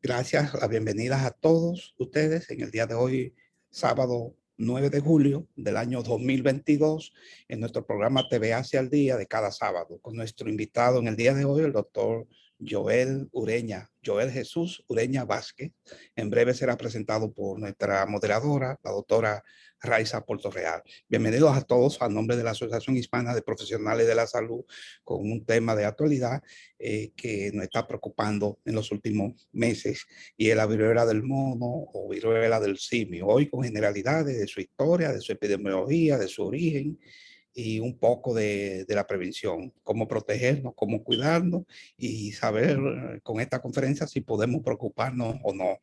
Gracias, las bienvenidas a todos ustedes en el día de hoy, sábado 9 de julio del año 2022, en nuestro programa TV Hacia el Día de cada sábado, con nuestro invitado en el día de hoy, el doctor Joel Jesús Ureña Vázquez. En breve será presentado por nuestra moderadora, la doctora Raiza Portorreal. Bienvenidos a todos a nombre de la Asociación Hispana de Profesionales de la Salud, con un tema de actualidad que nos está preocupando en los últimos meses, y es la viruela del mono o viruela del simio. Hoy con generalidades de su historia, de su epidemiología, de su origen y un poco de la prevención, cómo protegernos, cómo cuidarnos y saber con esta conferencia si podemos preocuparnos o no.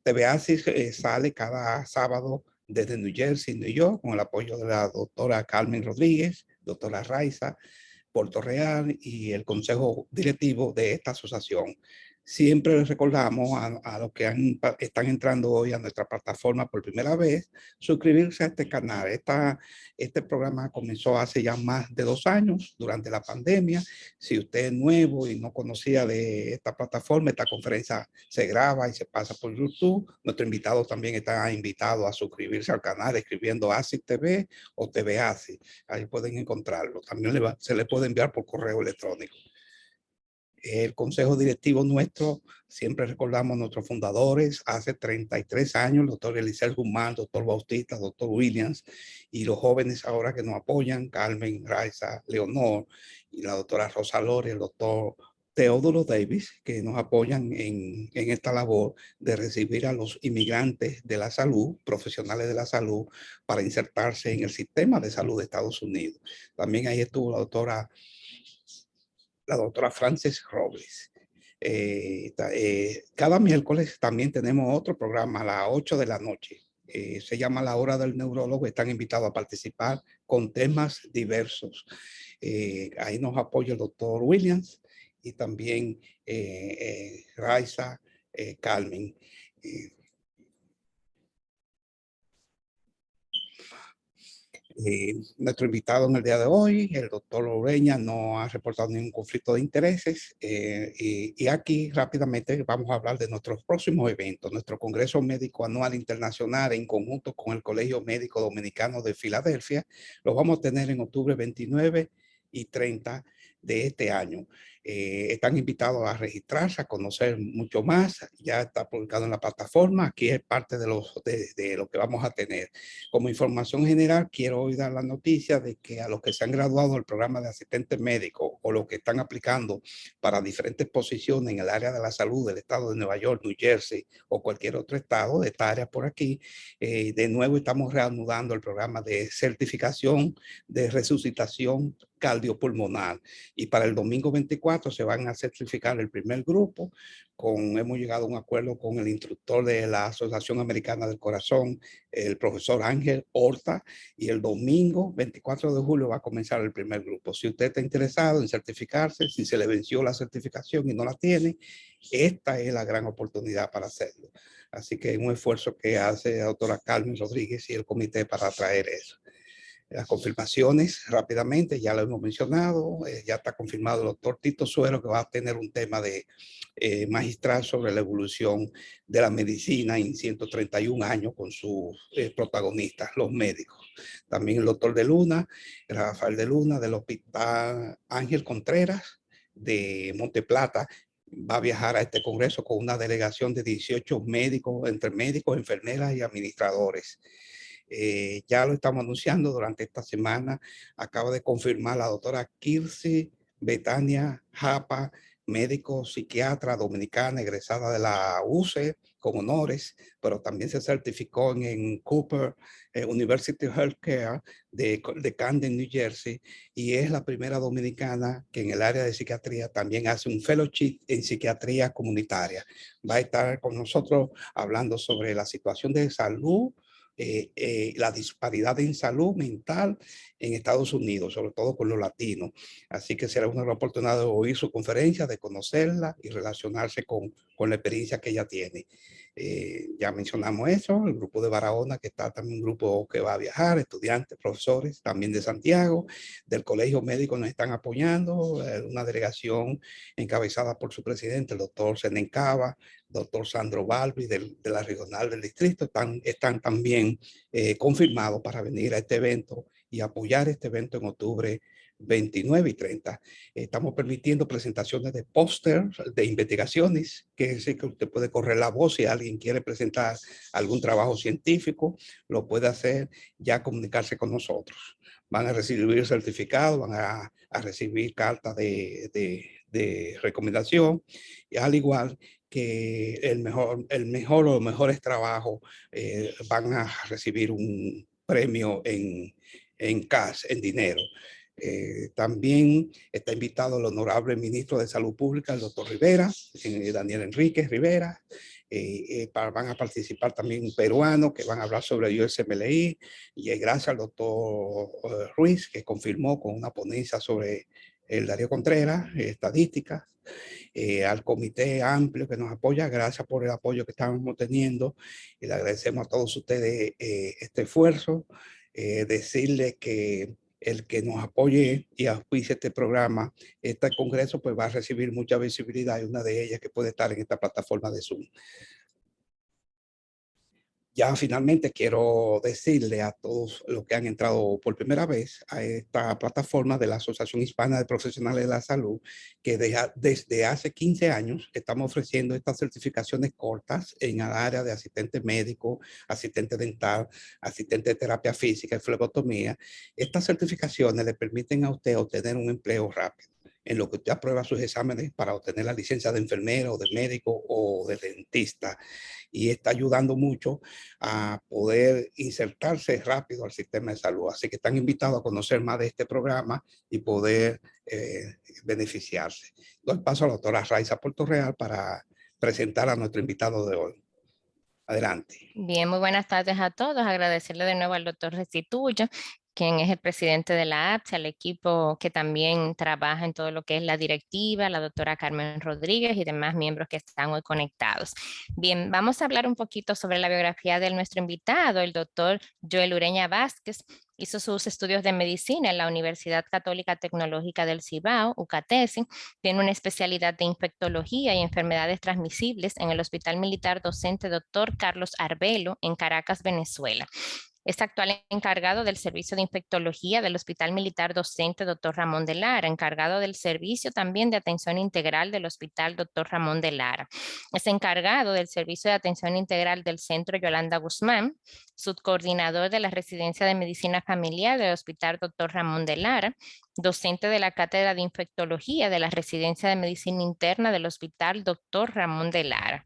TVASIS sale cada sábado desde New Jersey, New York, con el apoyo de la doctora Carmen Rodríguez, doctora Raiza Portorreal y el consejo directivo de esta asociación. Siempre les recordamos a los que están entrando hoy a nuestra plataforma por primera vez, suscribirse a este canal. Este programa comenzó hace ya más de 2 años, durante la pandemia. Si usted es nuevo y no conocía de esta plataforma, esta conferencia se graba y se pasa por YouTube. Nuestro invitado también está invitado a suscribirse al canal escribiendo ASIC TV o TV ASIC. Ahí pueden encontrarlo. También se le puede enviar por correo electrónico. El consejo directivo nuestro, siempre recordamos a nuestros fundadores, hace 33 años, el doctor Elisel Guzmán, doctor Bautista, doctor Williams, y los jóvenes ahora que nos apoyan, Carmen, Raiza, Leonor, y la doctora Rosa Lori, el doctor Teodoro Davis, que nos apoyan en esta labor de recibir a los inmigrantes de la salud, profesionales de la salud, para insertarse en el sistema de salud de Estados Unidos. También ahí estuvo la doctora Frances Robles. Cada miércoles también tenemos otro programa a las 8 de la noche. Se llama La Hora del Neurólogo. Están invitados a participar con temas diversos. Ahí nos apoya el doctor Williams y también Raiza, Carmen. Nuestro invitado en el día de hoy, el doctor Ureña, no ha reportado ningún conflicto de intereses, y aquí rápidamente vamos a hablar de nuestros próximos eventos. Nuestro Congreso Médico Anual Internacional en conjunto con el Colegio Médico Dominicano de Filadelfia lo vamos a tener en octubre 29 y 30 de este año. Están invitados a registrarse, a conocer mucho más. Ya está publicado en la plataforma. Aquí es parte de lo que vamos a tener. Como información general, quiero hoy dar la noticia de que a los que se han graduado del programa de asistente médico o los que están aplicando para diferentes posiciones en el área de la salud del estado de Nueva York, New Jersey o cualquier otro estado de esta área por aquí, de nuevo estamos reanudando el programa de certificación de resucitación cardiopulmonar, y para el domingo 24 se van a certificar el primer grupo. Hemos llegado a un acuerdo con el instructor de la Asociación Americana del Corazón, el profesor Ángel Horta, y el domingo 24 de julio va a comenzar el primer grupo. Si usted está interesado en certificarse, si se le venció la certificación y no la tiene, esta es la gran oportunidad para hacerlo. Así que es un esfuerzo que hace la doctora Carmen Rodríguez y el comité para traer eso. Las confirmaciones rápidamente, ya lo hemos mencionado, ya está confirmado el doctor Tito Suero, que va a tener un tema de magistral sobre la evolución de la medicina en 131 años con sus protagonistas, los médicos. También el doctor de Luna, Rafael de Luna, del Hospital Ángel Contreras de Monteplata, va a viajar a este congreso con una delegación de 18 médicos, entre médicos, enfermeras y administradores. Ya lo estamos anunciando durante esta semana. Acaba de confirmar la doctora Kirsi Betania Japa, médico psiquiatra dominicana, egresada de la UCE con honores, pero también se certificó en Cooper University Healthcare de Camden, New Jersey, y es la primera dominicana que en el área de psiquiatría también hace un fellowship en psiquiatría comunitaria. Va a estar con nosotros hablando sobre la situación de salud, la disparidad en salud mental en Estados Unidos, sobre todo con los latinos. Así que será una oportunidad de oír su conferencia, de conocerla y relacionarse con la experiencia que ella tiene. Ya mencionamos eso, el grupo de Barahona, que está también un grupo que va a viajar, estudiantes, profesores, también de Santiago, del Colegio Médico nos están apoyando, una delegación encabezada por su presidente, el doctor Senencaba, doctor Sandro Balbi, de la regional del distrito, están también confirmados para venir a este evento y apoyar este evento en octubre 29 y 30. Estamos permitiendo presentaciones de pósters, de investigaciones, que es que usted puede correr la voz si alguien quiere presentar algún trabajo científico, lo puede hacer, ya comunicarse con nosotros. Van a recibir certificados, van a recibir cartas de recomendación, y al igual que el mejor o los mejores trabajos van a recibir un premio en cash, en dinero. También está invitado el honorable ministro de Salud Pública, el doctor Rivera, Daniel Enrique Rivera. Van a participar también un peruano que van a hablar sobre el USMLI, y gracias al doctor Ruiz, que confirmó con una ponencia sobre el Darío Contreras, estadísticas, al comité amplio que nos apoya, gracias por el apoyo que estamos teniendo, y le agradecemos a todos ustedes este esfuerzo, decirles que el que nos apoye y auspicie este programa, este congreso, pues va a recibir mucha visibilidad, y una de ellas que puede estar en esta plataforma de Zoom. Ya finalmente quiero decirle a todos los que han entrado por primera vez a esta plataforma de la Asociación Hispana de Profesionales de la Salud, que desde hace 15 años estamos ofreciendo estas certificaciones cortas en el área de asistente médico, asistente dental, asistente de terapia física y flebotomía. Estas certificaciones le permiten a usted obtener un empleo rápido, en lo que usted aprueba sus exámenes para obtener la licencia de enfermero, de médico o de dentista, y está ayudando mucho a poder insertarse rápido al sistema de salud. Así que están invitados a conocer más de este programa y poder beneficiarse. Doy paso a la doctora Raiza Portorreal para presentar a nuestro invitado de hoy. Adelante. Bien, muy buenas tardes a todos. Agradecerle de nuevo al doctor Restituyo, quien es el presidente de la APSE, al equipo que también trabaja en todo lo que es la directiva, la doctora Carmen Rodríguez y demás miembros que están hoy conectados. Bien, vamos a hablar un poquito sobre la biografía de nuestro invitado, el doctor Joel Ureña Vázquez. Hizo sus estudios de medicina en la Universidad Católica Tecnológica del Cibao, UCATESI. Tiene una especialidad de infectología y enfermedades transmisibles en el Hospital Militar Docente Dr. Carlos Arbelo en Caracas, Venezuela. Es actual encargado del servicio de infectología del Hospital Militar Docente Dr. Ramón de Lara, encargado del servicio también de atención integral del Hospital Dr. Ramón de Lara. Es encargado del servicio de atención integral del Centro Yolanda Guzmán, subcoordinador de la Residencia de Medicina Familiar del Hospital Dr. Ramón de Lara, docente de la Cátedra de Infectología de la Residencia de Medicina Interna del Hospital Dr. Ramón de Lara,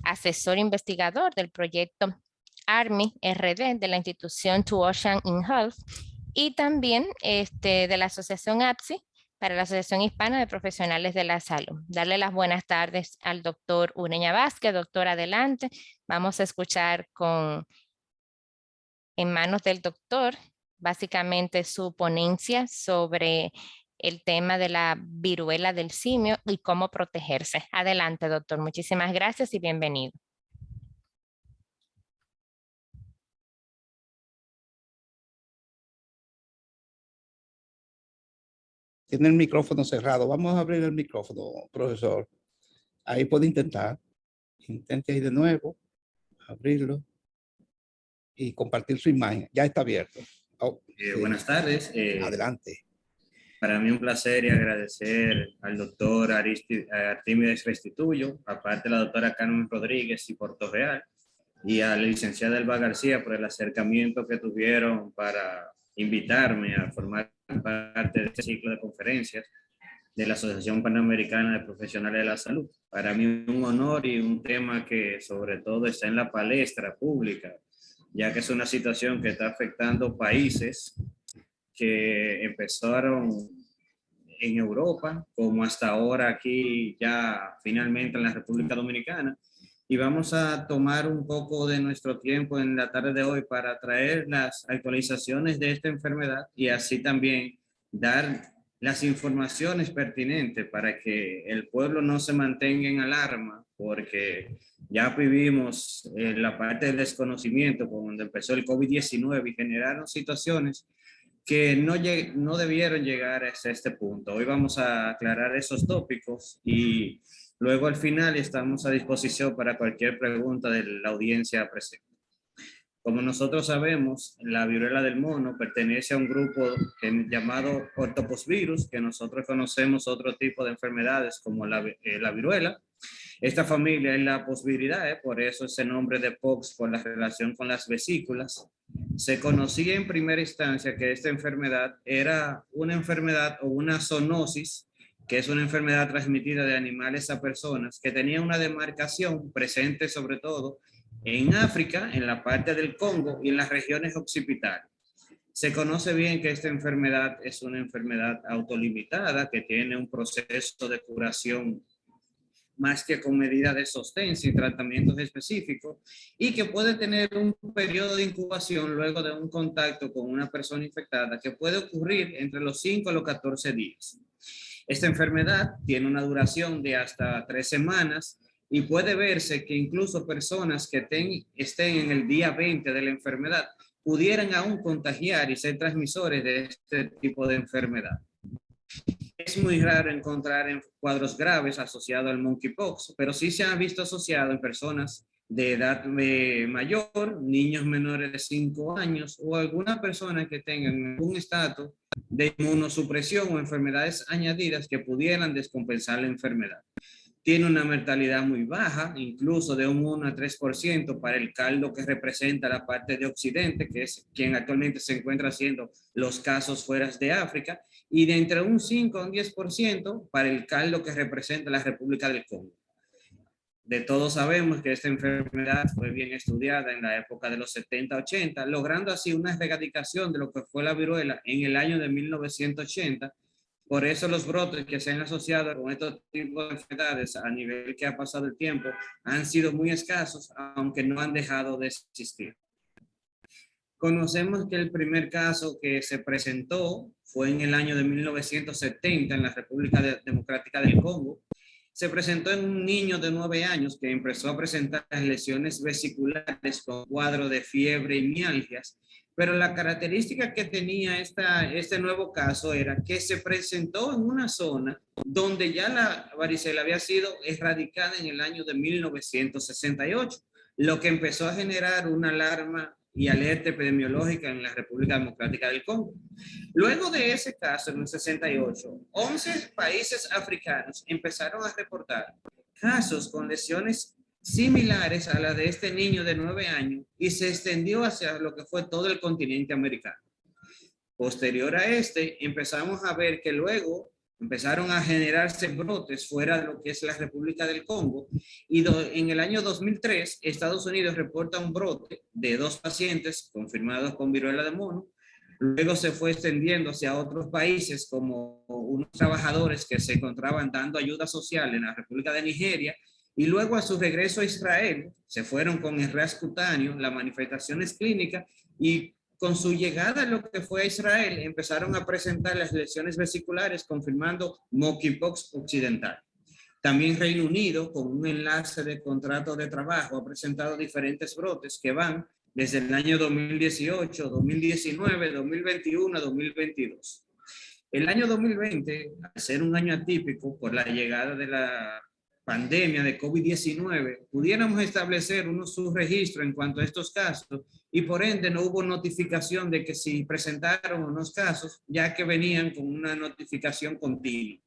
asesor investigador del proyecto Army RD de la institución To Ocean in Health, y también de la asociación APSI, para la Asociación Hispana de Profesionales de la Salud. Darle las buenas tardes al doctor Ureña Vázquez. Doctor, adelante. Vamos a escuchar en manos del doctor básicamente su ponencia sobre el tema de la viruela del simio y cómo protegerse. Adelante, doctor. Muchísimas gracias y bienvenido. Tiene el micrófono cerrado. Vamos a abrir el micrófono, profesor. Ahí puede intentar. Intente ahí de nuevo, abrirlo y compartir su imagen. Ya está abierto. Oh, sí. Buenas tardes. Adelante. Para mí un placer y agradecer al doctor Artimides Restituyo, aparte de la doctora Carmen Rodríguez y Portorreal, y a la licenciada Elba García por el acercamiento que tuvieron para invitarme a formar parte de este ciclo de conferencias de la Asociación Panamericana de Profesionales de la Salud. Para mí un honor y un tema que sobre todo está en la palestra pública, ya que es una situación que está afectando países que empezaron en Europa, como hasta ahora aquí ya finalmente en la República Dominicana. Y vamos a tomar un poco de nuestro tiempo en la tarde de hoy para traer las actualizaciones de esta enfermedad y así también dar las informaciones pertinentes para que el pueblo no se mantenga en alarma, porque Ya vivimos la parte del desconocimiento cuando empezó el COVID-19 y generaron situaciones que no debieron llegar hasta este punto. Hoy vamos a aclarar esos tópicos y luego al final estamos a disposición para cualquier pregunta de la audiencia presente. Como nosotros sabemos, la viruela del mono pertenece a un grupo llamado ortoposvirus, que nosotros conocemos otro tipo de enfermedades como la viruela. Esta familia es la posviridae, por eso ese nombre de pox por la relación con las vesículas. Se conocía en primera instancia que esta enfermedad era una enfermedad o una zoonosis, que es una enfermedad transmitida de animales a personas, que tenía una demarcación presente sobre todo en África, en la parte del Congo y en las regiones occipitales. Se conoce bien que esta enfermedad es una enfermedad autolimitada que tiene un proceso de curación más que con medidas de sostén sin tratamientos específicos y que puede tener un periodo de incubación luego de un contacto con una persona infectada que puede ocurrir entre los 5 a los 14 días. Esta enfermedad tiene una duración de hasta 3 semanas y puede verse que incluso personas que estén en el día 20 de la enfermedad pudieran aún contagiar y ser transmisores de este tipo de enfermedad. Es muy raro encontrar en cuadros graves asociados al monkeypox, pero sí se ha visto asociado en personas de edad mayor, niños menores de 5 años o alguna persona que tengan algún estatus de inmunosupresión o enfermedades añadidas que pudieran descompensar la enfermedad. Tiene una mortalidad muy baja, incluso de un 1 a 3% para el caldo que representa la parte de Occidente, que es quien actualmente se encuentra haciendo los casos fuera de África, y de entre un 5 a un 10% para el caldo que representa la República del Congo. De todos sabemos que esta enfermedad fue bien estudiada en la época de los 70-80, logrando así una erradicación de lo que fue la viruela en el año de 1980. Por eso los brotes que se han asociado con estos tipos de enfermedades a nivel que ha pasado el tiempo han sido muy escasos, aunque no han dejado de existir. Conocemos que el primer caso que se presentó fue en el año de 1970 en la República Democrática del Congo. Se presentó en un niño de 9 años que empezó a presentar lesiones vesiculares con cuadro de fiebre y mialgias. Pero la característica que tenía este nuevo caso era que se presentó en una zona donde ya la varicela había sido erradicada en el año de 1968, lo que empezó a generar una alarma y alerta epidemiológica en la República Democrática del Congo. Luego de ese caso, en el 68, 11 países africanos empezaron a reportar casos con lesiones similares a la de este niño de 9 años y se extendió hacia lo que fue todo el continente americano. Posterior a empezamos a ver que luego empezaron a generarse brotes fuera de lo que es la República del Congo y en el año 2003 Estados Unidos reporta un brote de 2 pacientes confirmados con viruela de mono. Luego se fue extendiendo hacia otros países como unos trabajadores que se encontraban dando ayuda social en la República de Nigeria. Y luego a su regreso a Israel, se fueron con el ras cutáneo, las manifestaciones clínicas, y con su llegada a lo que fue a Israel, empezaron a presentar las lesiones vesiculares, confirmando monkeypox occidental. También Reino Unido, con un enlace de contrato de trabajo, ha presentado diferentes brotes que van desde el año 2018, 2019, 2021, 2022. El año 2020, al ser un año atípico por la llegada de la pandemia de COVID-19, pudiéramos establecer unos subregistros en cuanto a estos casos y por ende no hubo notificación de que si presentaron unos casos, ya que venían con una notificación continua.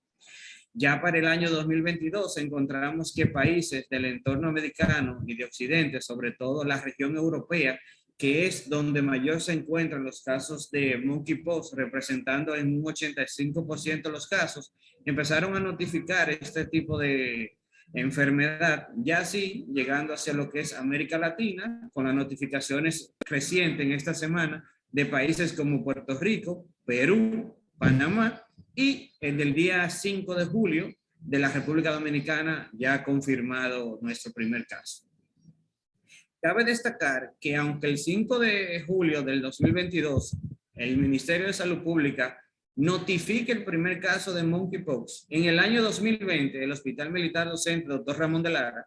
Ya para el año 2022 encontramos que países del entorno americano y de Occidente, sobre todo la región europea, que es donde mayor se encuentran los casos de monkeypox, representando en un 85% los casos, empezaron a notificar este tipo de enfermedad, ya así llegando hacia lo que es América Latina, con las notificaciones recientes en esta semana de países como Puerto Rico, Perú, Panamá y el del día 5 de julio de la República Dominicana ya ha confirmado nuestro primer caso. Cabe destacar que aunque el 5 de julio del 2022 el Ministerio de Salud Pública notifique el primer caso de monkeypox, en el año 2020 el Hospital Militar Docente Dr. Ramón de Lara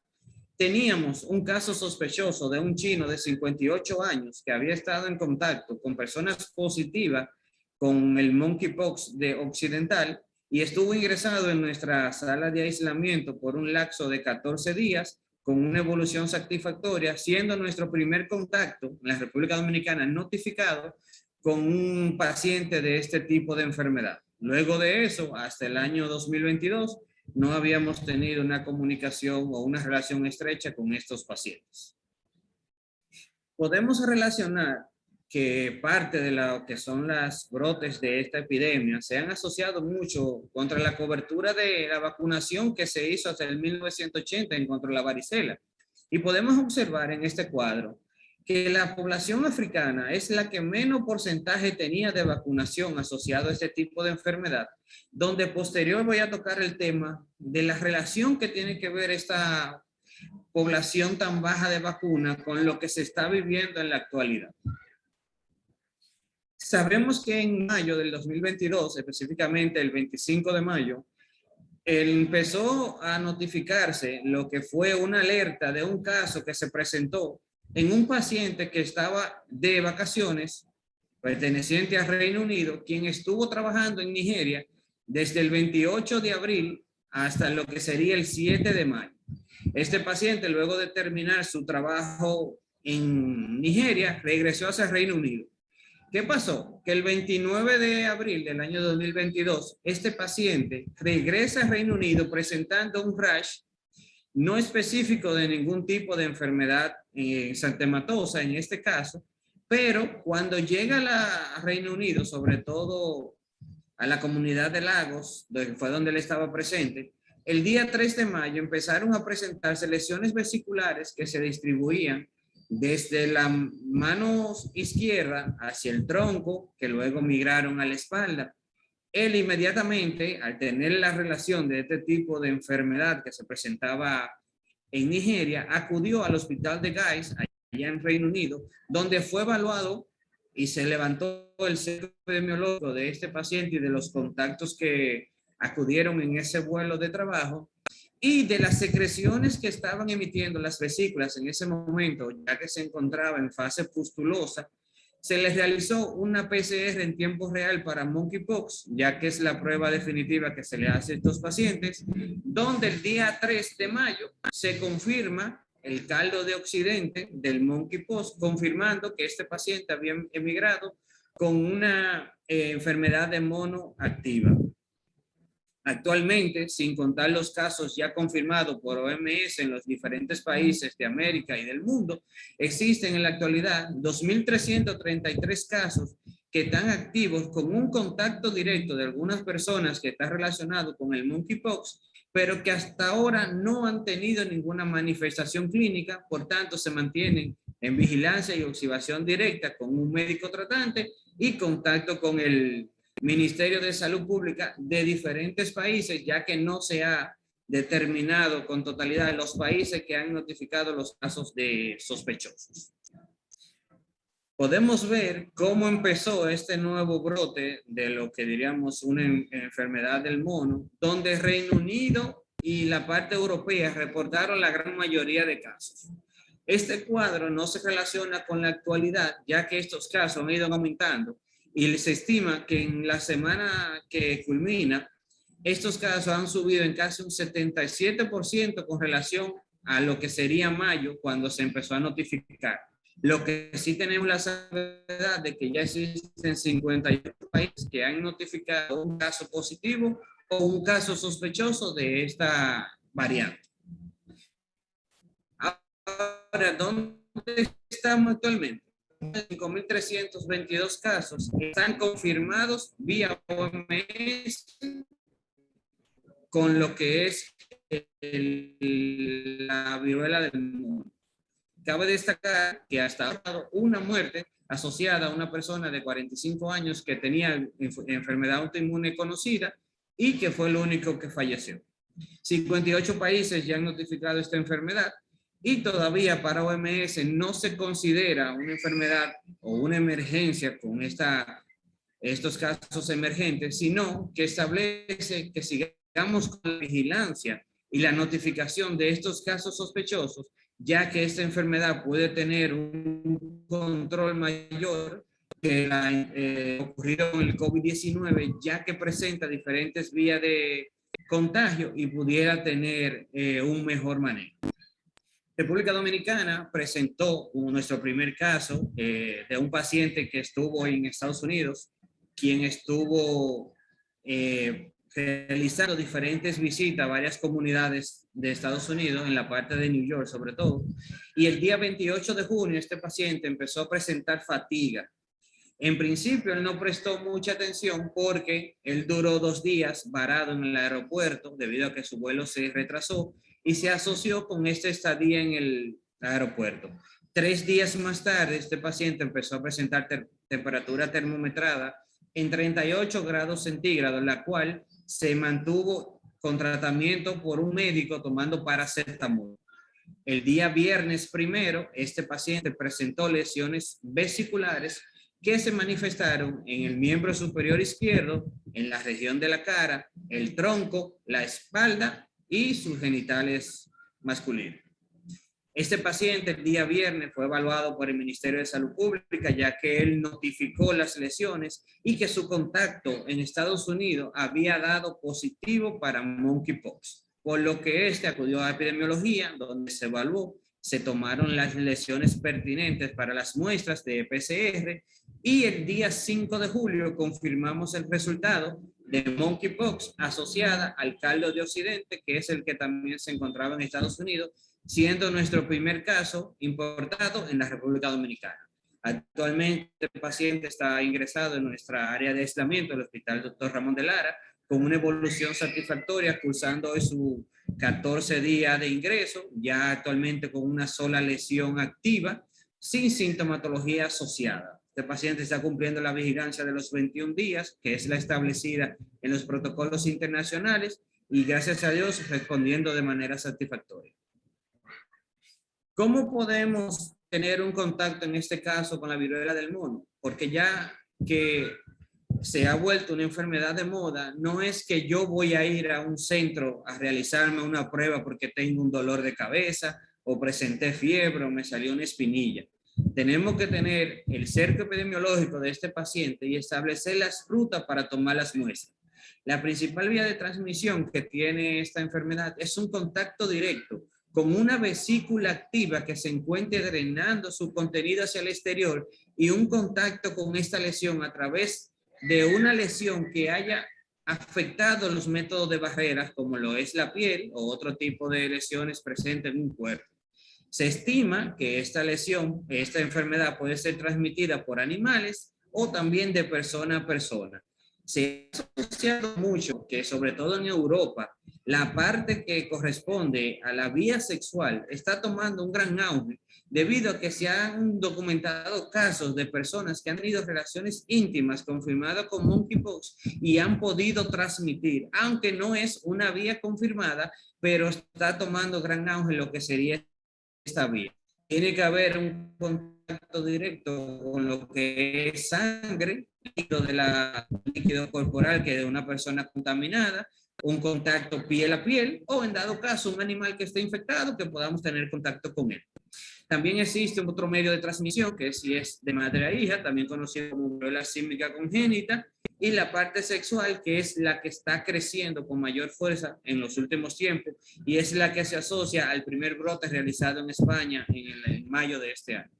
teníamos un caso sospechoso de un chino de 58 años que había estado en contacto con personas positivas con el monkeypox de occidental y estuvo ingresado en nuestra sala de aislamiento por un lapso de 14 días con una evolución satisfactoria, siendo nuestro primer contacto en la República Dominicana notificado con un paciente de este tipo de enfermedad. Luego de eso, hasta el año 2022, no habíamos tenido una comunicación o una relación estrecha con estos pacientes. Podemos relacionar que parte de lo que son las brotes de esta epidemia se han asociado mucho contra la cobertura de la vacunación que se hizo hasta el 1980 en contra de la varicela. Y podemos observar en este cuadro que la población africana es la que menos porcentaje tenía de vacunación asociado a este tipo de enfermedad, donde posterior voy a tocar el tema de la relación que tiene que ver esta población tan baja de vacuna con lo que se está viviendo en la actualidad. Sabemos que en mayo del 2022, específicamente el 25 de mayo, empezó a notificarse lo que fue una alerta de un caso que se presentó en un paciente que estaba de vacaciones perteneciente al Reino Unido, quien estuvo trabajando en Nigeria desde el 28 de abril hasta lo que sería el 7 de mayo. Este paciente, luego de terminar su trabajo en Nigeria, regresó hacia el Reino Unido. ¿Qué pasó? Que el 29 de abril del año 2022, este paciente regresa al Reino Unido presentando un rash no específico de ningún tipo de enfermedad xantematosa en este caso, pero cuando llega a Reino Unido, sobre todo a la comunidad de Lagos, fue donde él estaba presente, el día 3 de mayo empezaron a presentarse lesiones vesiculares que se distribuían desde la mano izquierda hacia el tronco, que luego migraron a la espalda. Él inmediatamente, al tener la relación de este tipo de enfermedad que se presentaba en Nigeria, acudió al hospital de Guy's, allá en Reino Unido, donde fue evaluado y se levantó el centro epidemiológico de este paciente y de los contactos que acudieron en ese vuelo de trabajo, y de las secreciones que estaban emitiendo las vesículas en ese momento, ya que se encontraba en fase pustulosa, se les realizó una PCR en tiempo real para monkeypox, ya que es la prueba definitiva que se le hace a estos pacientes, donde el día 3 de mayo se confirma el caldo de occidente del monkeypox, confirmando que este paciente había emigrado con una enfermedad de mono activa. Actualmente, sin contar los casos ya confirmados por OMS en los diferentes países de América y del mundo, existen en la actualidad 2.333 casos que están activos con un contacto directo de algunas personas que están relacionados con el monkeypox, pero que hasta ahora no han tenido ninguna manifestación clínica, por tanto se mantienen en vigilancia y observación directa con un médico tratante y contacto con el Ministerio de Salud Pública de diferentes países, ya que no se ha determinado con totalidad los países que han notificado los casos de sospechosos. Podemos ver cómo empezó este nuevo brote de lo que diríamos una enfermedad del mono, donde Reino Unido y la parte europea reportaron la gran mayoría de casos. Este cuadro no se relaciona con la actualidad, ya que estos casos han ido aumentando. Y se estima que en la semana que culmina, estos casos han subido en casi un 77% con relación a lo que sería mayo, cuando se empezó a notificar. Lo que sí tenemos la salvedad de que ya existen 58 países que han notificado un caso positivo o un caso sospechoso de esta variante. Ahora, ¿dónde estamos actualmente? 5.322 casos están confirmados vía OMS con lo que es la viruela del mono. Cabe destacar que hasta ahora una muerte asociada a una persona de 45 años que tenía enfermedad autoinmune conocida y que fue el único que falleció. 58 países ya han notificado esta enfermedad. Y todavía para OMS no se considera una enfermedad o una emergencia con estos casos emergentes, sino que establece que sigamos con la vigilancia y la notificación de estos casos sospechosos, ya que esta enfermedad puede tener un control mayor que la ocurrido con el COVID-19, ya que presenta diferentes vías de contagio y pudiera tener un mejor manejo. República Dominicana presentó nuestro primer caso de un paciente que estuvo en Estados Unidos, quien estuvo realizando diferentes visitas a varias comunidades de Estados Unidos, en la parte de New York sobre todo, y el día 28 de junio este paciente empezó a presentar fatiga. En principio él no prestó mucha atención porque él duró 2 días varado en el aeropuerto debido a que su vuelo se retrasó y se asoció con esta estadía en el aeropuerto. 3 días más tarde este paciente empezó a presentar temperatura termometrada en 38 grados centígrados, la cual se mantuvo con tratamiento por un médico tomando paracetamol. El día viernes 1, este paciente presentó lesiones vesiculares que se manifestaron en el miembro superior izquierdo, en la región de la cara, el tronco, la espalda y sus genitales masculinos. Este paciente el día viernes fue evaluado por el Ministerio de Salud Pública, ya que él notificó las lesiones y que su contacto en Estados Unidos había dado positivo para monkeypox, por lo que este acudió a epidemiología, donde se evaluó, se tomaron las lesiones pertinentes para las muestras de PCR y el día 5 de julio confirmamos el resultado de monkeypox asociada al caldo de Occidente, que es el que también se encontraba en Estados Unidos, siendo nuestro primer caso importado en la República Dominicana. Actualmente el paciente está ingresado en nuestra área de aislamiento, el Hospital Dr. Ramón de Lara, con una evolución satisfactoria, cursando hoy su 14 días de ingreso, ya actualmente con una sola lesión activa, sin sintomatología asociada. Este paciente está cumpliendo la vigilancia de los 21 días, que es la establecida en los protocolos internacionales, y gracias a Dios respondiendo de manera satisfactoria. ¿Cómo podemos tener un contacto en este caso con la viruela del mono? Porque ya que se ha vuelto una enfermedad de moda, no es que yo voy a ir a un centro a realizarme una prueba porque tengo un dolor de cabeza o presenté fiebre o me salió una espinilla. Tenemos que tener el cerco epidemiológico de este paciente y establecer las rutas para tomar las muestras. La principal vía de transmisión que tiene esta enfermedad es un contacto directo con una vesícula activa que se encuentre drenando su contenido hacia el exterior y un contacto con esta lesión a través de una lesión que haya afectado los métodos de barreras, como lo es la piel o otro tipo de lesiones presentes en un cuerpo. Se estima que esta lesión, esta enfermedad puede ser transmitida por animales o también de persona a persona. Se ha asociado mucho que, sobre todo en Europa, la parte que corresponde a la vía sexual está tomando un gran auge debido a que se han documentado casos de personas que han tenido relaciones íntimas confirmadas con monkeypox y han podido transmitir, aunque no es una vía confirmada, pero está tomando gran auge lo que sería esta vía. Tiene que haber un contacto directo con lo que es sangre, líquido corporal que de una persona contaminada, un contacto piel a piel o en dado caso un animal que esté infectado que podamos tener contacto con él. También existe otro medio de transmisión que si es de madre a hija, también conocido como viruela símica congénita, y la parte sexual que es la que está creciendo con mayor fuerza en los últimos tiempos y es la que se asocia al primer brote realizado en España en mayo de este año.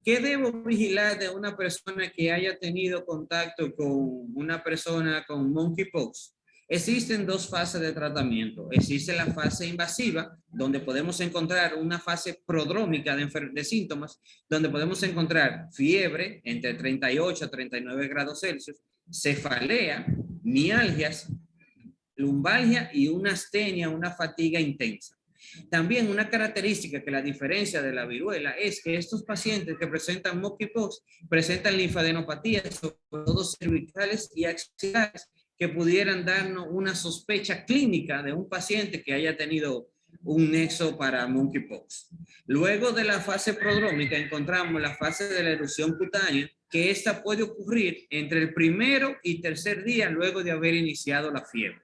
¿Qué debo vigilar de una persona que haya tenido contacto con una persona con monkeypox? Existen 2 fases de tratamiento. Existe la fase invasiva, donde podemos encontrar una fase prodrómica de síntomas, donde podemos encontrar fiebre entre 38 a 39 grados Celsius, cefalea, mialgias, lumbalgia y una astenia, una fatiga intensa. También una característica que la diferencia de la viruela es que estos pacientes que presentan monkeypox presentan linfadenopatías, sobre todo cervicales y axilares, que pudieran darnos una sospecha clínica de un paciente que haya tenido un nexo para monkeypox. Luego de la fase prodrómica encontramos la fase de la erupción cutánea, que esta puede ocurrir entre el 1er y 3er día luego de haber iniciado la fiebre.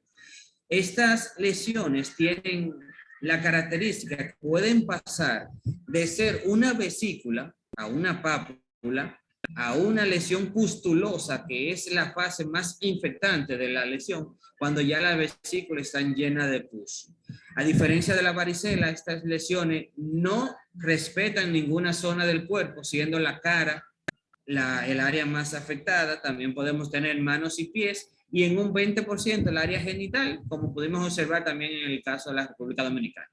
Estas lesiones tienen la característica que pueden pasar de ser una vesícula a una pápula, a una lesión pustulosa, que es la fase más infectante de la lesión, cuando ya la vesícula está llena de pus. A diferencia de la varicela, estas lesiones no respetan ninguna zona del cuerpo, siendo la cara el área más afectada. También podemos tener manos y pies, y en un 20% el área genital, como pudimos observar también en el caso de la República Dominicana.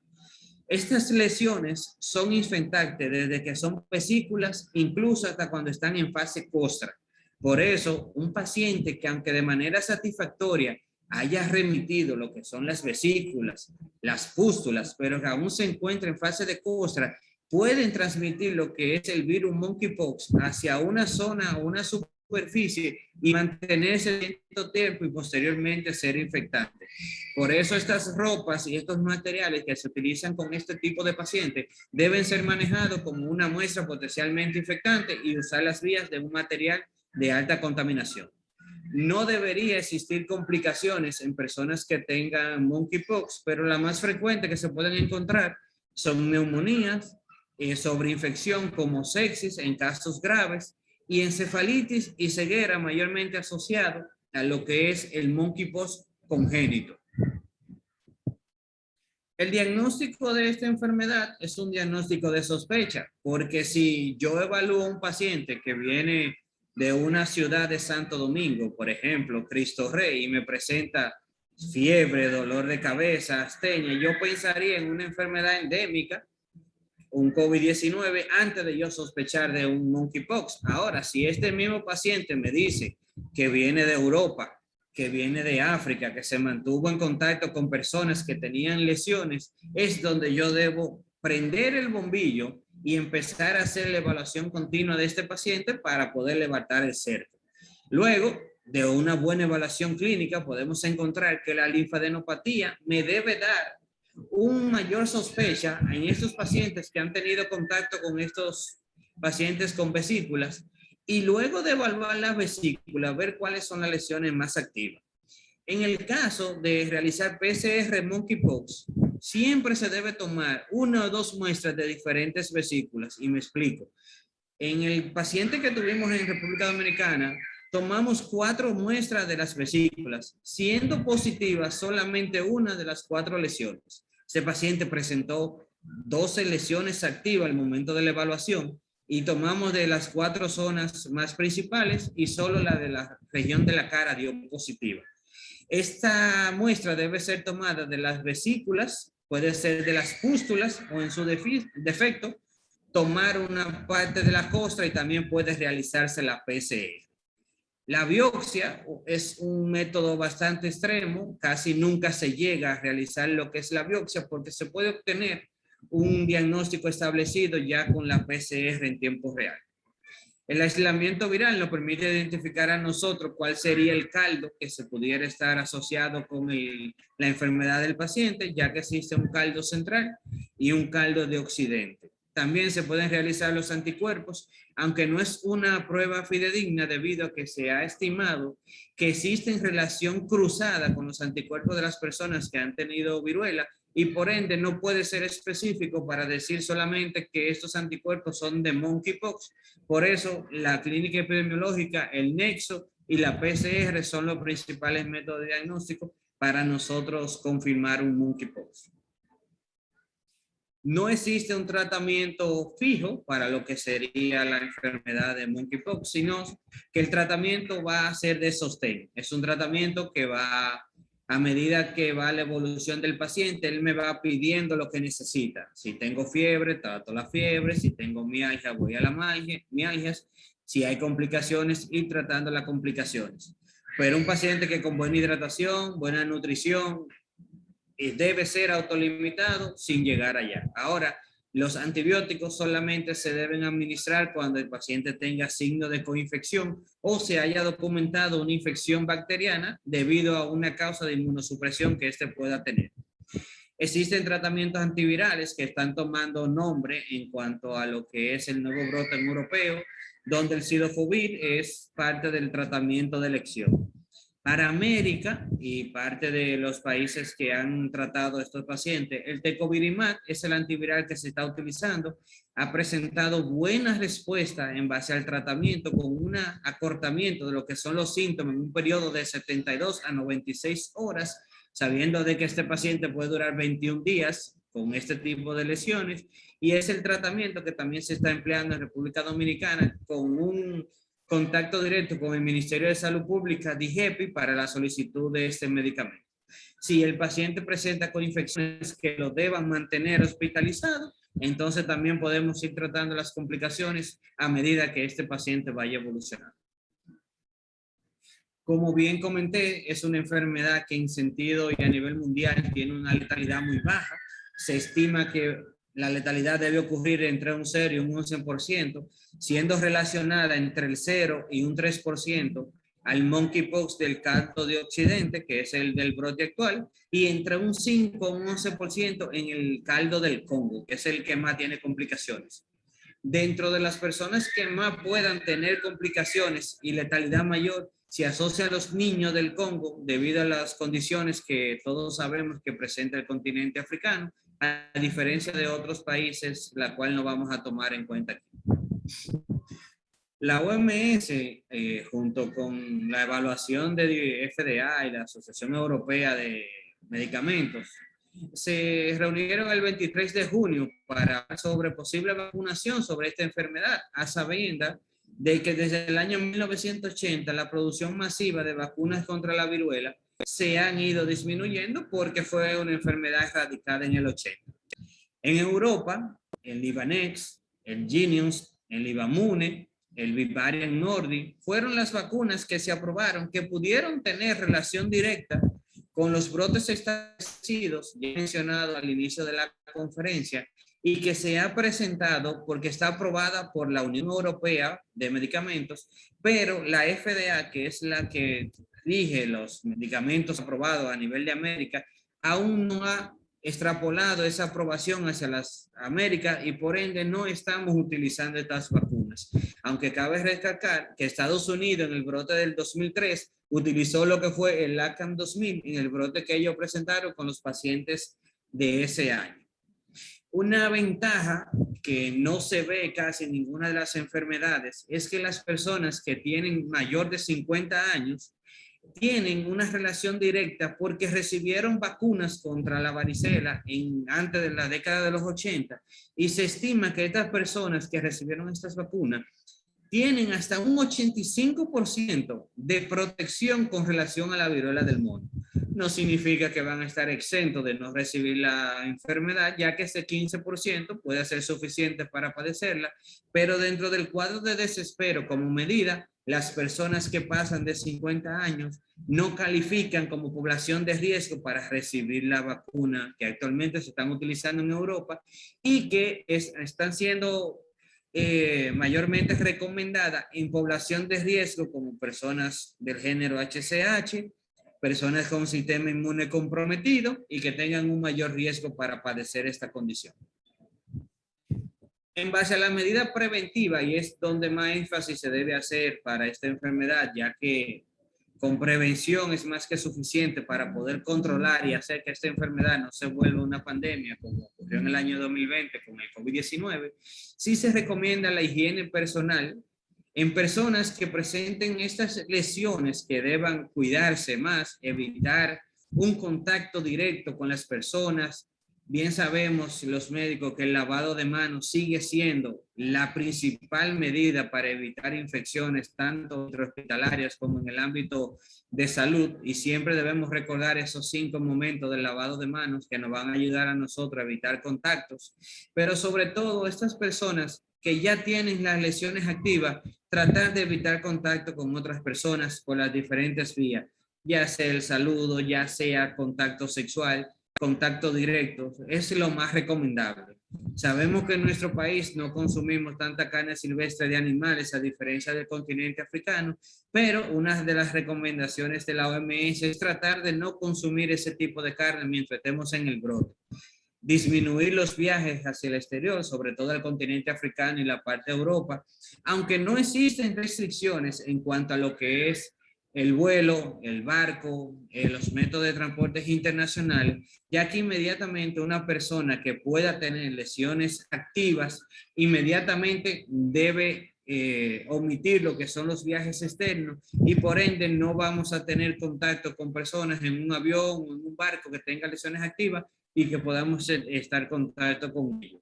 Estas lesiones son infectantes desde que son vesículas, incluso hasta cuando están en fase costra. Por eso, un paciente que, aunque de manera satisfactoria haya remitido lo que son las vesículas, las pústulas, pero que aún se encuentra en fase de costra, pueden transmitir lo que es el virus monkeypox hacia una zona o una superficie y mantenerse cierto tiempo y posteriormente ser infectante. Por eso estas ropas y estos materiales que se utilizan con este tipo de pacientes deben ser manejados como una muestra potencialmente infectante y usar las vías de un material de alta contaminación. No debería existir complicaciones en personas que tengan monkeypox, pero la más frecuente que se pueden encontrar son neumonías, sobreinfección como sepsis en casos graves, y encefalitis y ceguera, mayormente asociado a lo que es el monkeypox congénito. El diagnóstico de esta enfermedad es un diagnóstico de sospecha, porque si yo evalúo a un paciente que viene de una ciudad de Santo Domingo, por ejemplo, Cristo Rey, y me presenta fiebre, dolor de cabeza, astenia, yo pensaría en una enfermedad endémica, un COVID-19, antes de yo sospechar de un monkeypox. Ahora, si este mismo paciente me dice que viene de Europa, que viene de África, que se mantuvo en contacto con personas que tenían lesiones, es donde yo debo prender el bombillo y empezar a hacer la evaluación continua de este paciente para poder levantar el cerco. Luego de una buena evaluación clínica, podemos encontrar que la linfadenopatía me debe dar un mayor sospecha en estos pacientes que han tenido contacto con estos pacientes con vesículas, y luego de evaluar las vesículas, ver cuáles son las lesiones más activas. En el caso de realizar PCR monkeypox, siempre se debe tomar una o dos muestras de diferentes vesículas, y me explico. En el paciente que tuvimos en República Dominicana, tomamos 4 muestras de las vesículas, siendo positivas solamente una de las 4 lesiones. Ese paciente presentó 12 lesiones activas al momento de la evaluación, y tomamos de las 4 zonas más principales y solo la de la región de la cara dio positiva. Esta muestra debe ser tomada de las vesículas, puede ser de las pústulas o, en su defecto, tomar una parte de la costra, y también puede realizarse la PCR. La biopsia es un método bastante extremo, casi nunca se llega a realizar lo que es la biopsia, porque se puede obtener un diagnóstico establecido ya con la PCR en tiempo real. El aislamiento viral nos permite identificar a nosotros cuál sería el caldo que se pudiera estar asociado con la enfermedad del paciente, ya que existe un caldo central y un caldo de occidente. También se pueden realizar los anticuerpos, aunque no es una prueba fidedigna, debido a que se ha estimado que existe relación cruzada con los anticuerpos de las personas que han tenido viruela, y por ende no puede ser específico para decir solamente que estos anticuerpos son de monkeypox. Por eso la clínica epidemiológica, el nexo y la PCR son los principales métodos de diagnóstico para nosotros confirmar un monkeypox. No existe un tratamiento fijo para lo que sería la enfermedad de monkeypox, sino que el tratamiento va a ser de sostén. Es un tratamiento que va, a medida que va la evolución del paciente, él me va pidiendo lo que necesita. Si tengo fiebre, trato la fiebre. Si tengo mialgia, voy a la mialgias. Si hay complicaciones, ir tratando las complicaciones. Pero un paciente que con buena hidratación, buena nutrición, debe ser autolimitado sin llegar allá. Ahora, los antibióticos solamente se deben administrar cuando el paciente tenga signo de coinfección o se haya documentado una infección bacteriana debido a una causa de inmunosupresión que éste pueda tener. Existen tratamientos antivirales que están tomando nombre en cuanto a lo que es el nuevo brote europeo, donde el cidofovir es parte del tratamiento de elección. Para América y parte de los países que han tratado a estos pacientes, el tecovirimat es el antiviral que se está utilizando. Ha presentado buenas respuestas en base al tratamiento con un acortamiento de lo que son los síntomas en un periodo de 72 a 96 horas, sabiendo de que este paciente puede durar 21 días con este tipo de lesiones, y es el tratamiento que también se está empleando en República Dominicana con un contacto directo con el Ministerio de Salud Pública, DIGEPI, para la solicitud de este medicamento. Si el paciente presenta con infecciones que lo deban mantener hospitalizado, entonces también podemos ir tratando las complicaciones a medida que este paciente vaya evolucionando. Como bien comenté, es una enfermedad que en sentido y a nivel mundial tiene una letalidad muy baja. Se estima que la letalidad debe ocurrir entre un 0 y un 11%, siendo relacionada entre el 0 y un 3% al monkeypox del Canto de Occidente, que es el del brote actual, y entre un 5 o un 11% en el caldo del Congo, que es el que más tiene complicaciones. Dentro de las personas que más puedan tener complicaciones y letalidad mayor, se asocia a los niños del Congo debido a las condiciones que todos sabemos que presenta el continente africano, a diferencia de otros países, la cual no vamos a tomar en cuenta aquí. La OMS, junto con la evaluación de FDA y la Asociación Europea de Medicamentos, se reunieron el 23 de junio para hablar sobre posible vacunación sobre esta enfermedad, a sabiendas de que desde el año 1980 la producción masiva de vacunas contra la viruela se han ido disminuyendo porque fue una enfermedad erradicada en el 80. En Europa, el Livanex, el Jynneos, el Livamune, el Vivarium Nordi, fueron las vacunas que se aprobaron que pudieron tener relación directa con los brotes establecidos, ya mencionado al inicio de la conferencia, y que se ha presentado porque está aprobada por la Unión Europea de Medicamentos, pero la FDA, que es la que rige los medicamentos aprobados a nivel de América, aún no ha extrapolado esa aprobación hacia las Américas y por ende no estamos utilizando estas vacunas. Aunque cabe recalcar que Estados Unidos en el brote del 2003 utilizó lo que fue el LACAM 2000 en el brote que ellos presentaron con los pacientes de ese año. Una ventaja que no se ve casi en ninguna de las enfermedades es que las personas que tienen mayor de 50 años tienen una relación directa porque recibieron vacunas contra la varicela antes de la década de los 80 y se estima que estas personas que recibieron estas vacunas tienen hasta un 85% de protección con relación a la viruela del mono. No significa que van a estar exentos de no recibir la enfermedad, ya que ese 15% puede ser suficiente para padecerla, pero dentro del cuadro de desespero como medida, las personas que pasan de 50 años no califican como población de riesgo para recibir la vacuna que actualmente se están utilizando en Europa y que están siendo mayormente recomendada en población de riesgo como personas del género HCH, personas con sistema inmune comprometido y que tengan un mayor riesgo para padecer esta condición. En base a la medida preventiva, y es donde más énfasis se debe hacer para esta enfermedad, ya que con prevención es más que suficiente para poder controlar y hacer que esta enfermedad no se vuelva una pandemia como ocurrió en el año 2020 con el COVID-19, sí se recomienda la higiene personal en personas que presenten estas lesiones que deban cuidarse más, evitar un contacto directo con las personas. Bien sabemos los médicos que el lavado de manos sigue siendo la principal medida para evitar infecciones tanto intrahospitalarias como en el ámbito de salud y siempre debemos recordar esos 5 momentos del lavado de manos que nos van a ayudar a nosotros a evitar contactos, pero sobre todo estas personas que ya tienen las lesiones activas, tratar de evitar contacto con otras personas por las diferentes vías, ya sea el saludo, ya sea contacto sexual, contacto directo, es lo más recomendable. Sabemos que en nuestro país no consumimos tanta carne silvestre de animales a diferencia del continente africano, pero una de las recomendaciones de la OMS es tratar de no consumir ese tipo de carne mientras estemos en el brote. Disminuir los viajes hacia el exterior, sobre todo al continente africano y la parte de Europa, aunque no existen restricciones en cuanto a lo que es el vuelo, el barco, los métodos de transportes internacionales, ya que inmediatamente una persona que pueda tener lesiones activas, inmediatamente debe omitir lo que son los viajes externos y por ende no vamos a tener contacto con personas en un avión o en un barco que tenga lesiones activas y que podamos estar en contacto con ellos.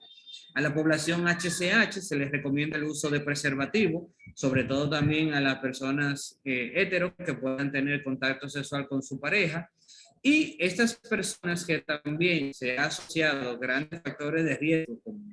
A la población HCH se les recomienda el uso de preservativo, sobre todo también a las personas heteros que puedan tener contacto sexual con su pareja. Y estas personas que también se han asociado grandes factores de riesgo como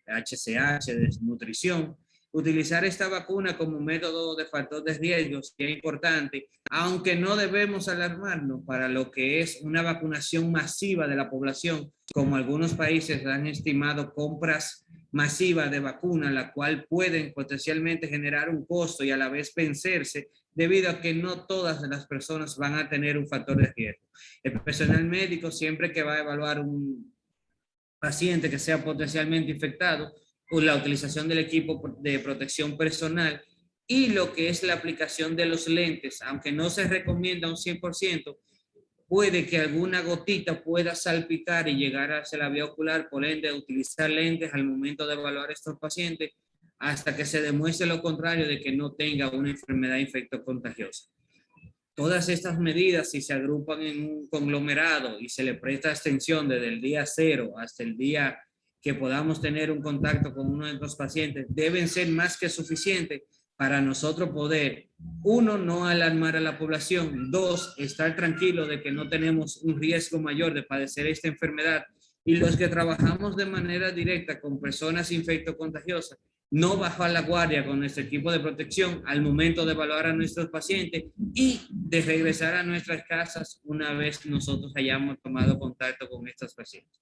HCH, desnutrición, utilizar esta vacuna como método de factor de riesgo es importante, aunque no debemos alarmarnos para lo que es una vacunación masiva de la población, como algunos países han estimado compras masivas de vacunas, la cual pueden potencialmente generar un costo y a la vez vencerse, debido a que no todas las personas van a tener un factor de riesgo. El personal médico, siempre que va a evaluar un paciente que sea potencialmente infectado, o la utilización del equipo de protección personal y lo que es la aplicación de los lentes, aunque no se recomienda un 100%, puede que alguna gotita pueda salpicar y llegar hacia la vía ocular, por ende utilizar lentes al momento de evaluar a estos pacientes hasta que se demuestre lo contrario de que no tenga una enfermedad infectocontagiosa. Todas estas medidas, si se agrupan en un conglomerado y se le presta extensión desde el día 0 hasta el día que podamos tener un contacto con uno de nuestros pacientes, deben ser más que suficientes para nosotros poder, uno, no alarmar a la población, dos, estar tranquilo de que no tenemos un riesgo mayor de padecer esta enfermedad, y los que trabajamos de manera directa con personas infectocontagiosas, no bajar la guardia con nuestro equipo de protección al momento de evaluar a nuestros pacientes y de regresar a nuestras casas una vez nosotros hayamos tomado contacto con estos pacientes.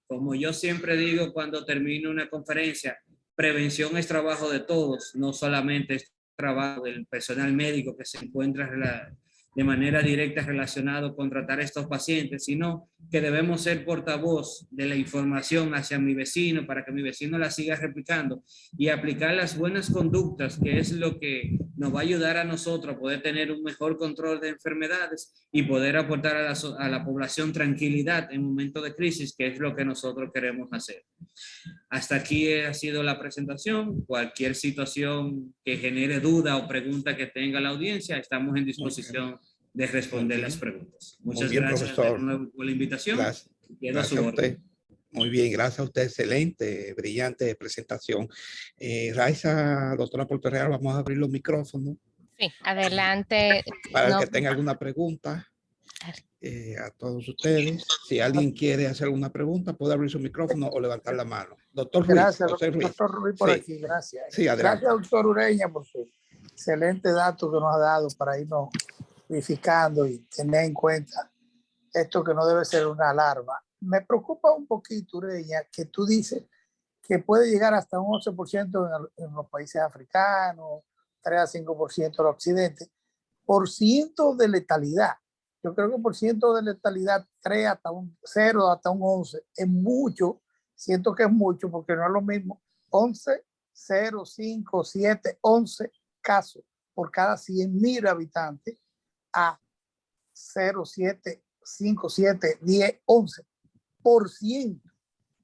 Como yo siempre digo cuando termino una conferencia, prevención es trabajo de todos, no solamente es trabajo del personal médico que se encuentra de manera directa relacionado con tratar a estos pacientes, sino que debemos ser portavoz de la información hacia mi vecino para que mi vecino la siga replicando y aplicar las buenas conductas, que es lo que nos va a ayudar a nosotros a poder tener un mejor control de enfermedades y poder aportar a la población tranquilidad en momentos de crisis, que es lo que nosotros queremos hacer. Hasta aquí ha sido la presentación. Cualquier situación que genere duda o pregunta que tenga la audiencia, estamos en disposición de responder las preguntas. Muchas bien, gracias profesor. por la invitación. Gracias. Gracias a usted. Muy bien, gracias a usted. Excelente, brillante presentación. Raiza, doctora Porterreal, vamos a abrir los micrófonos. Sí, adelante. Para el que tenga alguna pregunta. A todos ustedes. Si alguien quiere hacer alguna pregunta, puede abrir su micrófono o levantar la mano. Doctor Ruiz. Gracias, José Ruiz. doctor Ruiz, por sí. aquí. Gracias. Sí, adelante. Gracias, doctor Ureña, por su excelente dato que nos ha dado para irnos verificando y tener en cuenta esto que no debe ser una alarma. Me preocupa un poquito, Ureña, que tú dices que puede llegar hasta un 11% en los países africanos, 3 a 5% en Occidente, por ciento de letalidad. Yo creo que por ciento de letalidad 3 hasta un 0 hasta un 11 es mucho. Siento que es mucho porque no es lo mismo 11, 0, 5, 7, 11 casos por cada 100,000 habitantes a 0, 7, 5, 7, 10, 11 por ciento.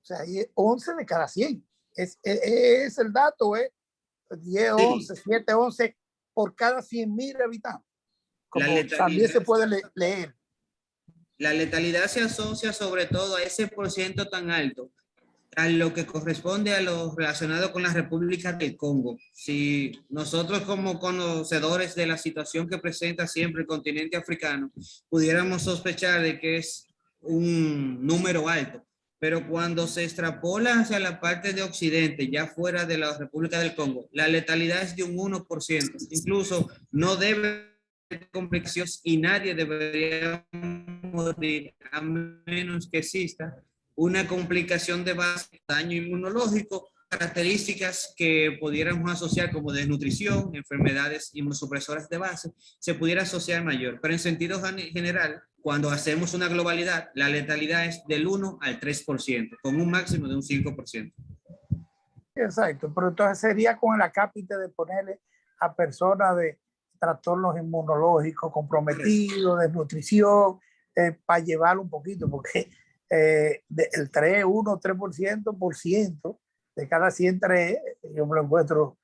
O sea, 11 de cada 100. Es el dato, 10, 11, 7, 11 por cada 100,000 habitantes. Como también se puede leer. La letalidad se asocia sobre todo a ese porciento tan alto, a lo que corresponde a lo relacionado con la República del Congo. Si nosotros como conocedores de la situación que presenta siempre el continente africano, pudiéramos sospechar de que es un número alto, pero cuando se extrapola hacia la parte de Occidente, ya fuera de la República del Congo, la letalidad es de un 1%. Incluso no debe complicaciones y nadie debería morir a menos que exista una complicación de base, daño inmunológico, características que pudiéramos asociar como desnutrición, enfermedades inmunosupresoras de base, se pudiera asociar mayor. Pero en sentido general, cuando hacemos una globalidad, la letalidad es del 1 al 3%, con un máximo de un 5%. Exacto, pero entonces sería con el acápite de ponerle a personas de trastornos inmunológicos comprometidos, desnutrición, para llevarlo un poquito, porque el 3% de cada 100 3, yo me lo encuentro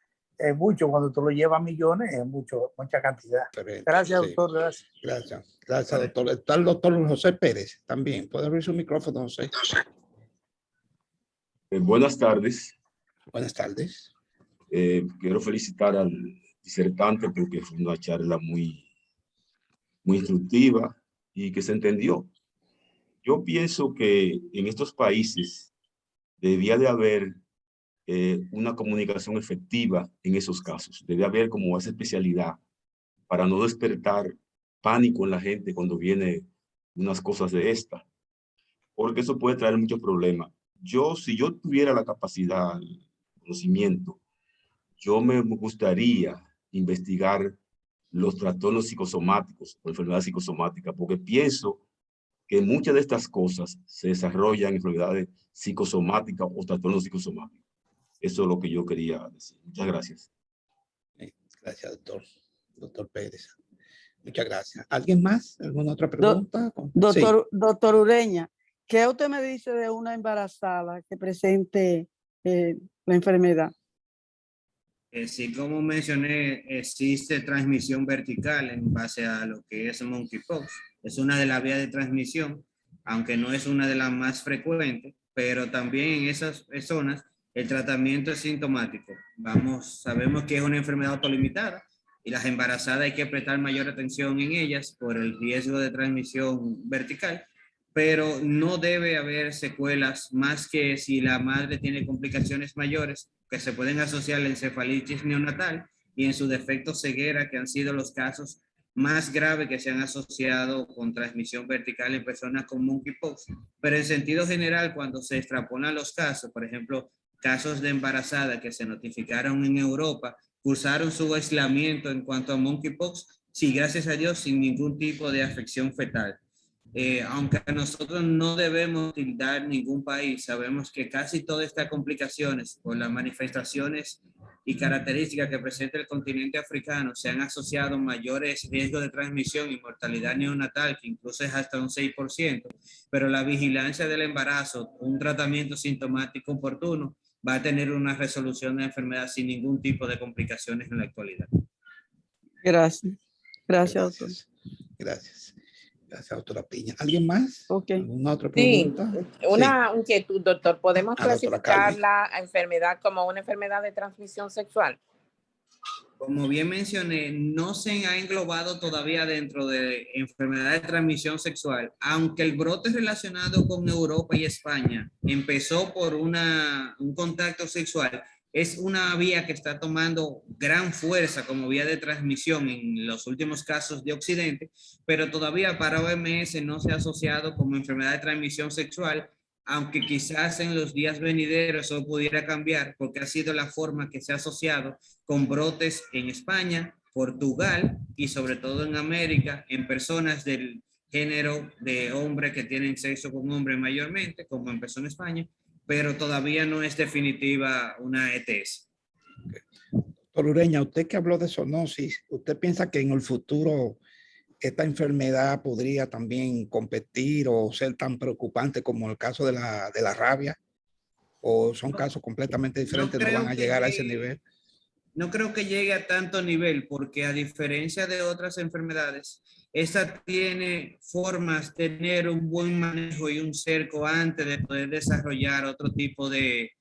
mucho. Cuando tú lo llevas a millones, es mucha cantidad. Gracias, Sí. doctor. Gracias. Gracias, doctor. Está el doctor José Pérez también. ¿Puede abrir su micrófono, José? Buenas tardes. Buenas tardes. Quiero felicitar al disertante porque fue una charla muy instructiva y que se entendió. Yo pienso que en estos países debía de haber una comunicación efectiva en esos casos. Debe haber como esa especialidad para no despertar pánico en la gente cuando viene unas cosas de esta, porque eso puede traer muchos problemas. Si yo tuviera la capacidad, el conocimiento, yo me gustaría investigar los trastornos psicosomáticos o enfermedades psicosomáticas, porque pienso que muchas de estas cosas se desarrollan en enfermedades psicosomáticas o trastornos psicosomáticos. Eso es lo que yo quería decir. Muchas gracias. Gracias, doctor. Doctor Pérez. Muchas gracias. ¿Alguien más? ¿Alguna otra pregunta? Doctor Ureña, ¿qué usted me dice de una embarazada que presente la enfermedad? Sí, como mencioné, existe transmisión vertical en base a lo que es monkeypox. Es una de las vías de transmisión, aunque no es una de las más frecuentes, pero también en esas zonas el tratamiento es sintomático. Sabemos que es una enfermedad autolimitada y las embarazadas hay que prestar mayor atención en ellas por el riesgo de transmisión vertical, pero no debe haber secuelas más que si la madre tiene complicaciones mayores que se pueden asociar a la encefalitis neonatal y en su defecto ceguera, que han sido los casos más graves que se han asociado con transmisión vertical en personas con monkeypox. Pero en sentido general, cuando se extrapolan los casos, por ejemplo, casos de embarazada que se notificaron en Europa, cursaron su aislamiento en cuanto a monkeypox, sí, gracias a Dios, sin ningún tipo de afección fetal. Aunque nosotros no debemos tildar ningún país, sabemos que casi todas estas complicaciones por las manifestaciones y características que presenta el continente africano se han asociado mayores riesgos de transmisión y mortalidad neonatal, que incluso es hasta un 6%, pero la vigilancia del embarazo, un tratamiento sintomático oportuno, va a tener una resolución de la enfermedad sin ningún tipo de complicaciones en la actualidad. Gracias. Gracias, doctor. Gracias. Gracias, doctora Piña. ¿Alguien más? Okay. ¿Alguna otra pregunta? Sí, una inquietud, doctor. ¿Podemos clasificar Carmen la enfermedad como una enfermedad de transmisión sexual? Como bien mencioné, no se ha englobado todavía dentro de enfermedad de transmisión sexual, aunque el brote relacionado con Europa y España empezó por un contacto sexual. Es una vía que está tomando gran fuerza como vía de transmisión en los últimos casos de Occidente, pero todavía para OMS no se ha asociado como enfermedad de transmisión sexual, aunque quizás en los días venideros eso pudiera cambiar, porque ha sido la forma que se ha asociado con brotes en España, Portugal y sobre todo en América, en personas del género de hombre que tienen sexo con hombre mayormente, como empezó en España, pero todavía no es definitiva una ETS. Doctor Ureña, usted que habló de zoonosis, ¿usted piensa que en el futuro esta enfermedad podría también competir o ser tan preocupante como el caso de la rabia? ¿O son casos completamente diferentes, no van a llegar a ese nivel? No creo que llegue a tanto nivel, porque a diferencia de otras enfermedades, esta tiene formas de tener un buen manejo y un cerco antes de poder desarrollar otro tipo de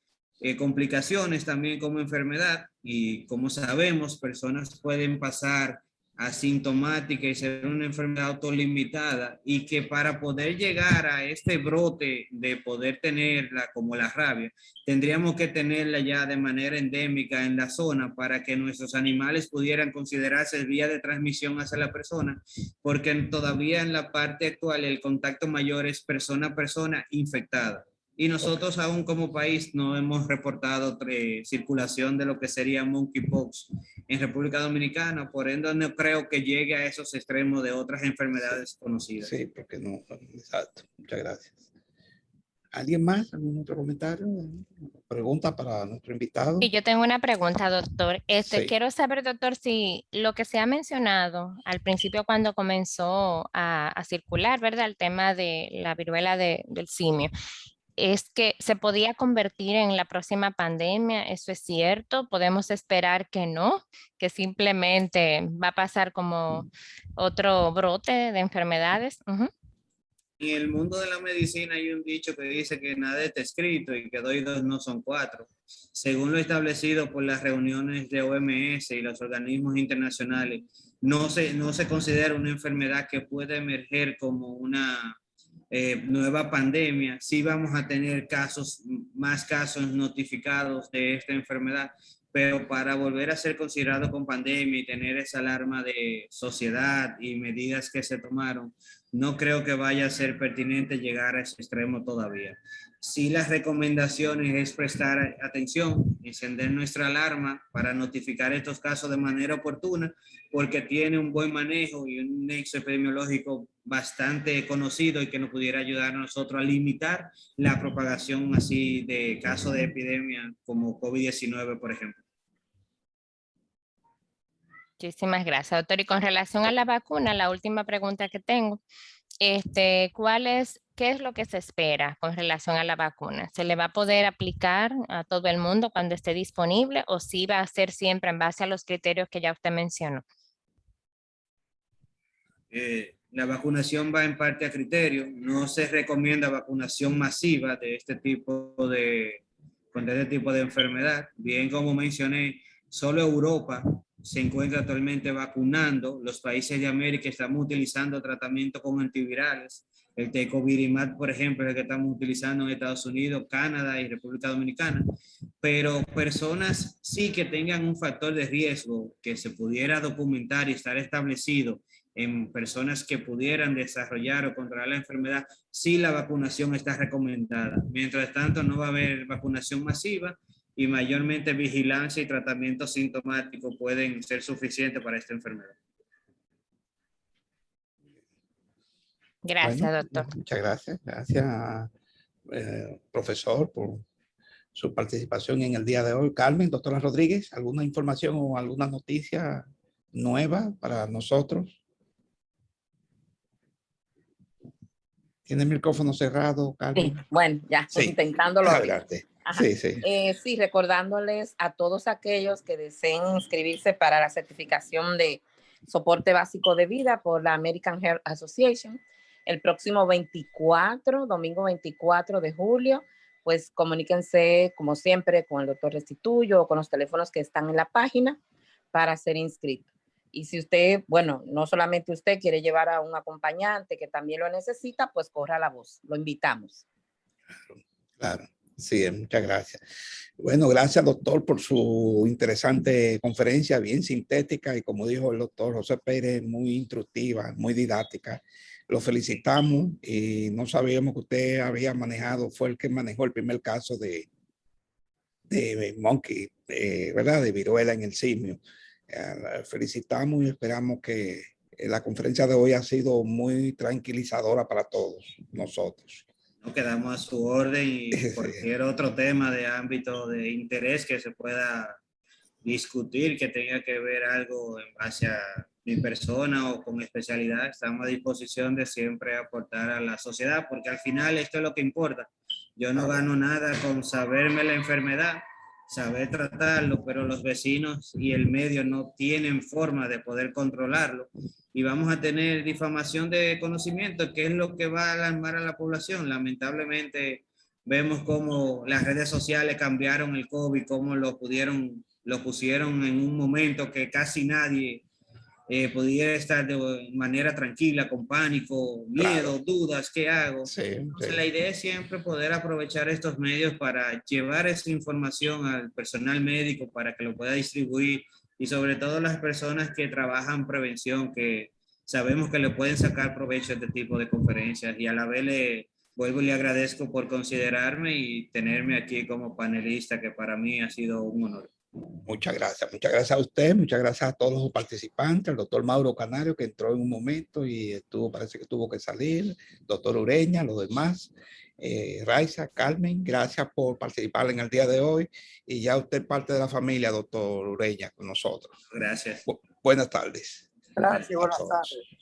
complicaciones también como enfermedad. Y como sabemos, personas pueden pasar asintomática y ser una enfermedad autolimitada, y que para poder llegar a este brote de poder tenerla como la rabia, tendríamos que tenerla ya de manera endémica en la zona para que nuestros animales pudieran considerarse vía de transmisión hacia la persona, porque todavía en la parte actual el contacto mayor es persona a persona infectada. Y nosotros aún como país no hemos reportado circulación de lo que sería monkeypox en República Dominicana, por ende no creo que llegue a esos extremos de otras enfermedades conocidas. Sí, porque no, exacto. Muchas gracias. ¿Alguien más? ¿Algún otro comentario? ¿Pregunta para nuestro invitado? Y yo tengo una pregunta, doctor. Sí. Quiero saber, doctor, si lo que se ha mencionado al principio cuando comenzó a circular, ¿verdad? El tema de la viruela del simio, es que se podía convertir en la próxima pandemia. ¿Eso es cierto? ¿Podemos esperar que no? Que simplemente va a pasar como otro brote de enfermedades. Ujú. En el mundo de la medicina hay un dicho que dice que nada está escrito y que 2 y 2 no son 4. Según lo establecido por las reuniones de OMS y los organismos internacionales, no se considera una enfermedad que pueda emerger como una nueva pandemia. Sí vamos a tener más casos notificados de esta enfermedad, pero para volver a ser considerado con pandemia y tener esa alarma de sociedad y medidas que se tomaron, no creo que vaya a ser pertinente llegar a ese extremo todavía. Sí, las recomendaciones es prestar atención, encender nuestra alarma para notificar estos casos de manera oportuna, porque tiene un buen manejo y un nexo epidemiológico bastante conocido y que nos pudiera ayudar a nosotros a limitar la propagación así de casos de epidemia como COVID-19, por ejemplo. Muchísimas gracias, doctor. Y con relación a la vacuna, la última pregunta que tengo, ¿qué es lo que se espera con relación a la vacuna? ¿Se le va a poder aplicar a todo el mundo cuando esté disponible o sí va a ser siempre en base a los criterios que ya usted mencionó? La vacunación va en parte a criterio. No se recomienda vacunación masiva de este tipo de enfermedad. Bien, como mencioné, solo Europa se encuentra actualmente vacunando. Los países de América estamos utilizando tratamiento con antivirales. El tecovirimat, por ejemplo, es el que estamos utilizando en Estados Unidos, Canadá y República Dominicana. Pero personas sí que tengan un factor de riesgo que se pudiera documentar y estar establecido en personas que pudieran desarrollar o controlar la enfermedad, sí la vacunación está recomendada. Mientras tanto, no va a haber vacunación masiva y mayormente vigilancia y tratamiento sintomático pueden ser suficientes para esta enfermedad. Gracias, Bueno, doctor. muchas gracias. Gracias, profesor, por su participación en el día de hoy. Carmen, doctora Rodríguez, ¿alguna información o alguna noticia nueva para nosotros? ¿Tiene el micrófono cerrado, Carmen? Sí, bueno, ya Sí. intentándolo abrir. Adelante. Ajá. Sí, sí. Sí, recordándoles a todos aquellos que deseen inscribirse para la certificación de soporte básico de vida por la American Heart Association, el próximo domingo 24 de julio, pues comuníquense como siempre con el doctor Restituyo o con los teléfonos que están en la página para ser inscrito. Y si usted, bueno, no solamente usted quiere llevar a un acompañante que también lo necesita, pues corra la voz, lo invitamos. Claro, sí, muchas gracias. Bueno, gracias, doctor, por su interesante conferencia, bien sintética y como dijo el doctor José Pérez, muy instructiva, muy didáctica. Lo felicitamos y no sabíamos que usted había manejado, fue el que manejó el primer caso de monkey, ¿verdad? De viruela en el simio. Felicitamos y esperamos que la conferencia de hoy ha sido muy tranquilizadora para todos nosotros. No quedamos a su orden y cualquier otro tema de ámbito de interés que se pueda discutir, que tenga que ver algo en base a mi persona o con especialidad, estamos a disposición de siempre aportar a la sociedad, porque al final esto es lo que importa. Yo no gano nada con saberme la enfermedad, saber tratarlo, pero los vecinos y el medio no tienen forma de poder controlarlo. Y vamos a tener difamación de conocimiento, que es lo que va a alarmar a la población. Lamentablemente vemos cómo las redes sociales cambiaron el COVID, cómo lo pusieron en un momento que casi nadie pudiera estar de manera tranquila, con pánico, miedo, claro, dudas, ¿qué hago? Sí, Entonces, sí. la idea es siempre poder aprovechar estos medios para llevar esa información al personal médico para que lo pueda distribuir y sobre todo las personas que trabajan prevención, que sabemos que le pueden sacar provecho a este tipo de conferencias y a la vez le vuelvo y le agradezco por considerarme y tenerme aquí como panelista, que para mí ha sido un honor. Muchas gracias a usted, muchas gracias a todos los participantes, al doctor Mauro Canario que entró en un momento y parece que tuvo que salir, doctor Ureña, los demás. Raiza, Carmen, gracias por participar en el día de hoy y ya usted parte de la familia, doctor Ureña, con nosotros. Gracias. Buenas tardes. Gracias, A buenas todos. tardes.